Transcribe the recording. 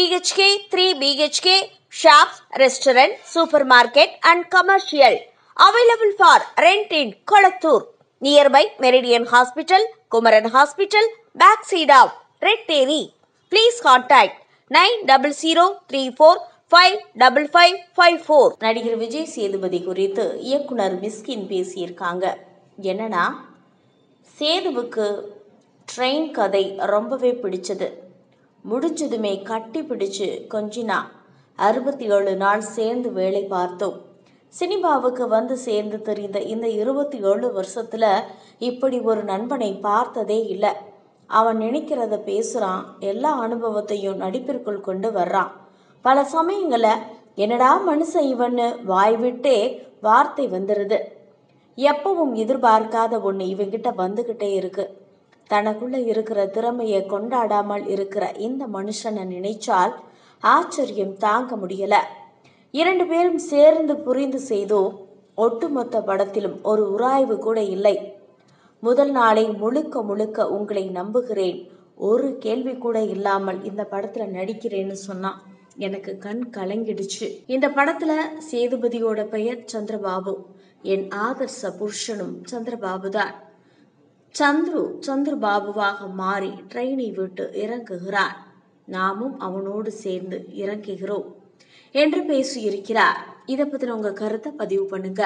BHK, 3 BHK, shops, restaurant, supermarket and commercial. Available for rent in Kolattur. Nearby Meridian Hospital, Kumaran Hospital, backside of Red Terry. Please contact 9034555554. நடிகர் விஜய் சேதுபதி குறித்து இயக்குனர் மிஸ்கின் பேசியிருக்காங்க. என்னன்னா, சேதுவுக்கு train கதை ரொம்பவே பிடிச்சது. முடிஞ்சதுமே கட்டி பிடிச்சு கொஞ்சினா. 67 நாள் சேர்ந்து வேலை பார்த்தோம். சினிமாவுக்கு வந்து சேர்ந்து தெரிந்த இந்த 27 வருஷத்துல இப்படி ஒரு நண்பனை பார்த்ததே இல்லை. அவன் நினைக்கிறத பேசுறான், எல்லா அனுபவத்தையும் நடிப்பிற்குள் கொண்டு வர்றான். பல சமயங்கள என்னடா மனுஷன் இவன்னு வாய்விட்டே வார்த்தை வந்துருது. எப்பவும் எதிர்பார்க்காத ஒன்று இவங்கிட்ட வந்துகிட்டே இருக்கு. தனக்குள்ள இருக்கிற திறமையை கொண்டாடாமல் இருக்கிற இந்த மனுஷனை நினைச்சால் ஆச்சரியம் தாங்க முடியல. 2 பேரும் சேர்ந்து புரிந்து செய்தோ ஒட்டுமொத்த படத்திலும் ஒரு உராய்வு கூட இல்லை. முதல் நாளை முழுக்க முழுக்க உங்களை நம்புகிறேன், ஒரு கேள்வி கூட இல்லாமல் இந்த படத்துல நடிக்கிறேன்னு சொன்னா எனக்கு கண் கலங்கிடுச்சு. இந்த படத்துல சேதுபதியோட பெயர் சந்திரபாபு. என் ஆதர்ச புருஷனும் சந்திரபாபு தான். சந்திரபாபுவாக மாறி ட்ரெயினை விட்டு இறங்குகிறான். நாமும் அவனோடு சேர்ந்து இறங்குகிறோம் என்று பேசியிருக்கிறார். இதை பத்தின உங்க கருத்தை பதிவு பண்ணுங்க.